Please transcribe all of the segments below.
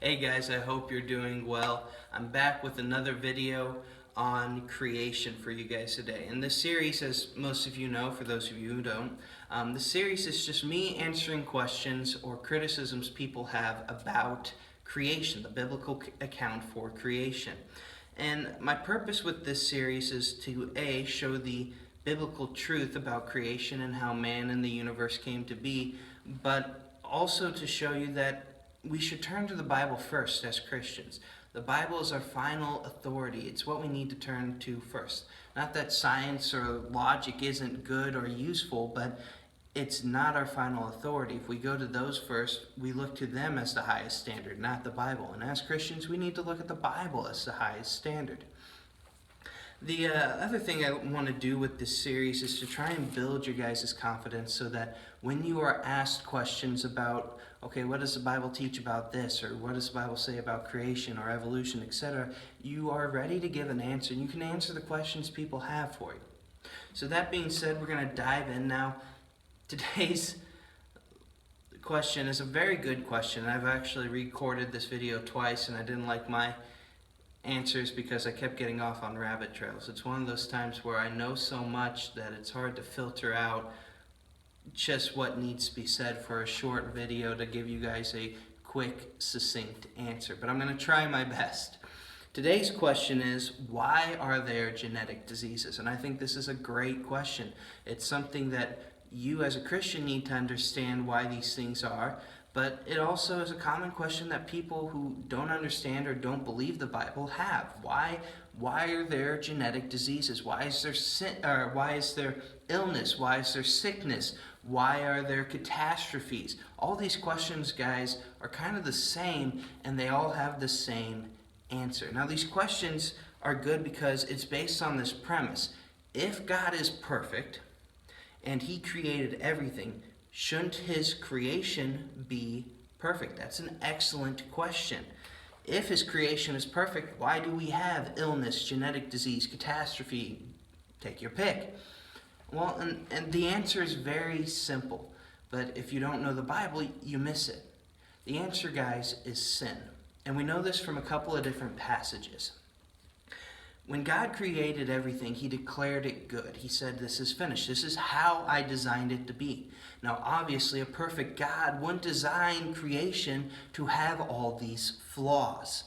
Hey guys, I hope you're doing well. I'm back with another video on creation for you guys today. And this series, as most of you know, for those of you who don't, the series is just me answering questions or criticisms people have about creation, the biblical account for creation. And my purpose with this series is to A, show the biblical truth about creation and how man and the universe came to be, but also to show you that we should turn to the Bible first as Christians. The Bible is our final authority. It's what we need to turn to first. Not that science or logic isn't good or useful, but it's not our final authority. If we go to those first, we look to them as the highest standard, not the Bible. And as Christians, we need to look at the Bible as the highest standard. The other thing I want to do with this series is to try and build your guys' confidence so that when you are asked questions about, okay, what does the Bible teach about this, or what does the Bible say about creation or evolution, etc., you are ready to give an answer, and you can answer the questions people have for you. So that being said, we're going to dive in now. Today's question is a very good question. I've actually recorded this video twice, and I didn't like my answers because I kept getting off on rabbit trails. It's one of those times where I know so much that it's hard to filter out just what needs to be said for a short video to give you guys a quick, succinct answer. But I'm going to try my best. Today's question is, why are there genetic diseases? And I think this is a great question. It's something that you as a Christian need to understand why these things are, but it also is a common question that people who don't understand or don't believe the Bible have. Why are there genetic diseases? Why is there illness? Why is there sickness? Why are there catastrophes? All these questions, guys, are kind of the same, and they all have the same answer. Now, these questions are good because it's based on this premise. If God is perfect and He created everything, shouldn't His creation be perfect? That's an excellent question. If His creation is perfect, why do we have illness, genetic disease, catastrophe? Take your pick. Well, and the answer is very simple. But if you don't know the Bible, you miss it. The answer, guys, is sin. And we know this from a couple of different passages. When God created everything, He declared it good. He said, this is finished. This is how I designed it to be. Now, obviously, a perfect God wouldn't design creation to have all these flaws.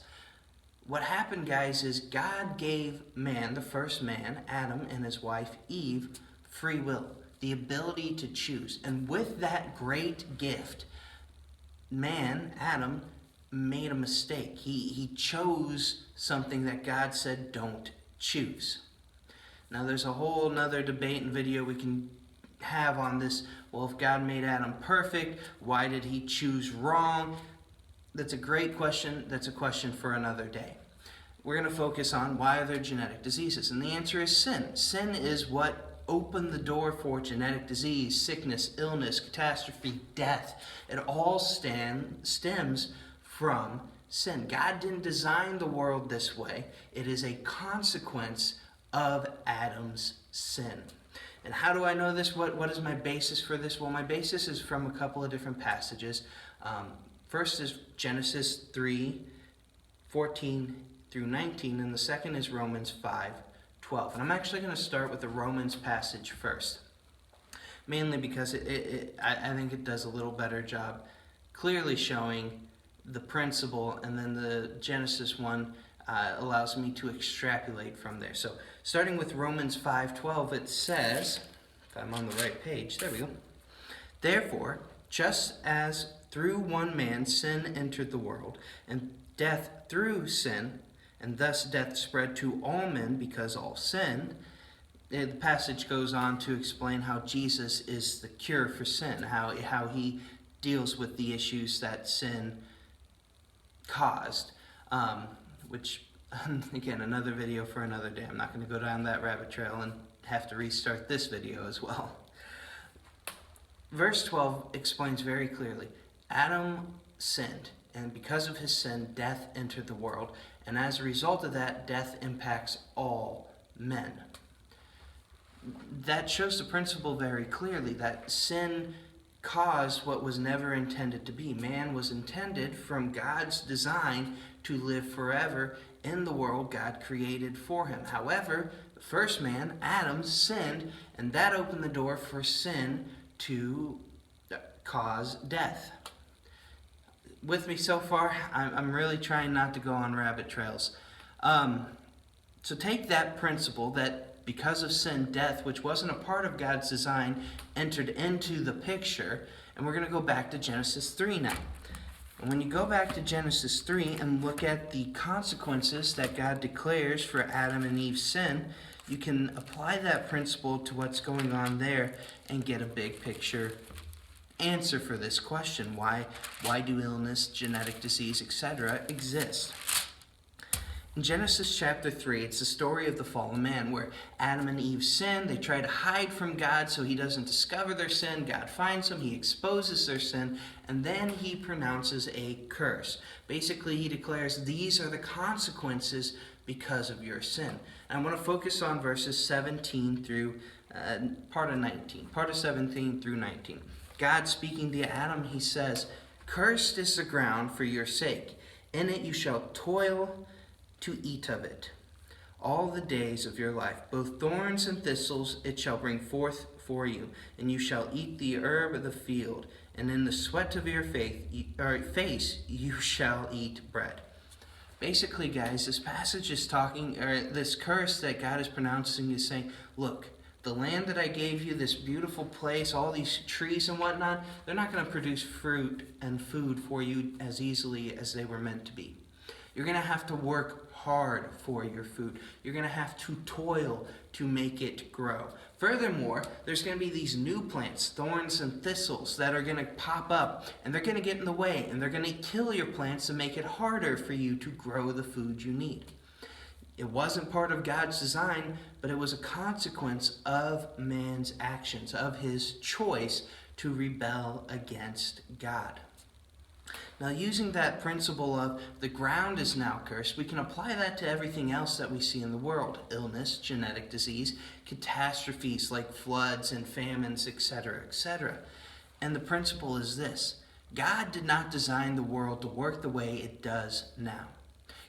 What happened, guys, is God gave man, the first man, Adam, and his wife, Eve, free will, the ability to choose. And with that great gift, man, Adam, made a mistake. He chose something that God said don't choose. Now there's a whole nother debate and video we can have on this. Well, if God made Adam perfect, why did He choose wrong? That's a great question. That's a question for another day. We're going to focus on why are there genetic diseases, and the answer is sin. Sin is what opened the door for genetic disease, sickness, illness, catastrophe, death. It all stems from sin. God didn't design the world this way. It is a consequence of Adam's sin. And how do I know this? What is my basis for this? Well, my basis is from a couple of different passages. First is Genesis 3:14 through 19, and the second is Romans 5:12. And I'm actually going to start with the Romans passage first, mainly because I think it does a little better job clearly showing the principle, and then the Genesis one allows me to extrapolate from there. So starting with Romans 5:12, it says, if I'm on the right page, there we go. Therefore, just as through one man sin entered the world, and death through sin, and thus death spread to all men because all sinned. The passage goes on to explain how Jesus is the cure for sin, how He deals with the issues that sin caused, which, again, another video for another day. I'm not going to go down that rabbit trail and have to restart this video as well. Verse 12 explains very clearly, Adam sinned, and because of his sin, death entered the world, and as a result of that, death impacts all men. That shows the principle very clearly, that sin caused what was never intended to be. Man was intended from God's design to live forever in the world God created for him. However, the first man, Adam, sinned, and that opened the door for sin to cause death. With me so far? I'm really trying not to go on rabbit trails. So take that principle that because of sin, death, which wasn't a part of God's design, entered into the picture, and we're going to go back to Genesis 3 now. And when you go back to Genesis 3 and look at the consequences that God declares for Adam and Eve's sin, you can apply that principle to what's going on there and get a big picture answer for this question. Why do illness, genetic disease, etc. exist? In Genesis chapter 3, it's the story of the fallen man where Adam and Eve sin. They try to hide from God so he doesn't discover their sin. God finds them, he exposes their sin, and then he pronounces a curse. Basically, he declares these are the consequences because of your sin. And I want to focus on verses 17 through part of 17 through 19. God speaking to Adam, he says, "Cursed is the ground for your sake. In it you shall toil to eat of it all the days of your life. Both thorns and thistles it shall bring forth for you, and you shall eat the herb of the field, and in the sweat of your face you shall eat bread." Basically, guys, this passage is talking, or this curse that God is pronouncing is saying, look, the land that I gave you, this beautiful place, all these trees and whatnot, they're not going to produce fruit and food for you as easily as they were meant to be. You're going to have to work hard for your food. You're going to have to toil to make it grow. Furthermore, there's going to be these new plants, thorns and thistles, that are going to pop up, and they're going to get in the way, and they're going to kill your plants and make it harder for you to grow the food you need. It wasn't part of God's design, but it was a consequence of man's actions, of his choice to rebel against God. Now, using that principle of the ground is now cursed, we can apply that to everything else that we see in the world. Illness, genetic disease, catastrophes like floods and famines, etc., etc. And the principle is this: God did not design the world to work the way it does now.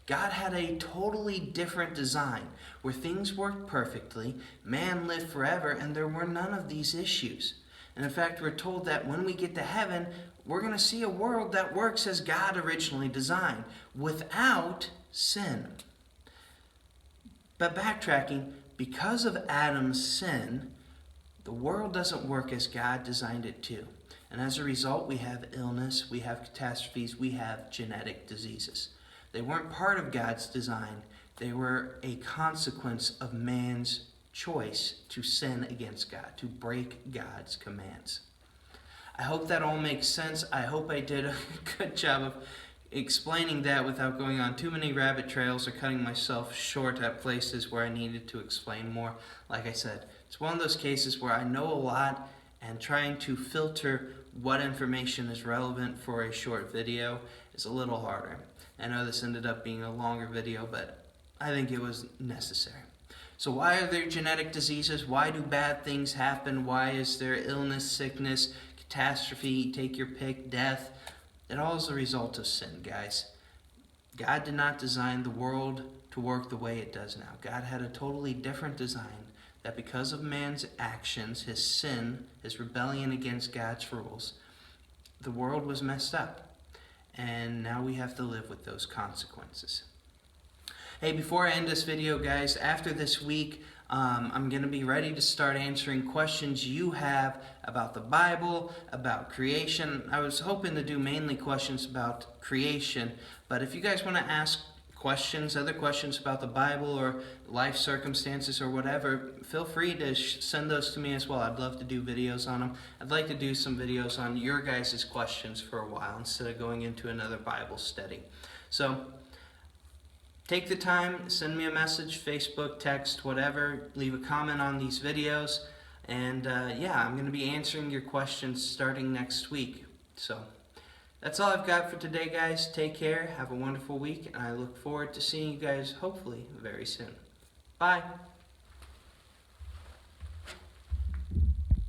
God had a totally different design where things worked perfectly, man lived forever, and there were none of these issues. And in fact, we're told that when we get to heaven, we're going to see a world that works as God originally designed, without sin. But backtracking, because of Adam's sin, the world doesn't work as God designed it to. And as a result, we have illness, we have catastrophes, we have genetic diseases. They weren't part of God's design. They were a consequence of man's choice to sin against God, to break God's commands. I hope that all makes sense. I hope I did a good job of explaining that without going on too many rabbit trails or cutting myself short at places where I needed to explain more. Like I said, it's one of those cases where I know a lot, and trying to filter what information is relevant for a short video is a little harder. I know this ended up being a longer video, but I think it was necessary. So why are there genetic diseases? Why do bad things happen? Why is there illness, sickness, catastrophe, take your pick, death? It all is a result of sin, guys. God did not design the world to work the way it does now. God had a totally different design, that because of man's actions, his sin, his rebellion against God's rules, the world was messed up. And now we have to live with those consequences. Hey, before I end this video, guys, after this week, I'm going to be ready to start answering questions you have about the Bible, about creation. I was hoping to do mainly questions about creation, but if you guys want to ask questions, other questions about the Bible or life circumstances or whatever, feel free to send those to me as well. I'd love to do videos on them. I'd like to do some videos on your guys' questions for a while instead of going into another Bible study. So take the time, send me a message, Facebook, text, whatever. Leave a comment on these videos. And yeah, I'm going to be answering your questions starting next week. So that's all I've got for today, guys. Take care. Have a wonderful week. And I look forward to seeing you guys hopefully very soon. Bye.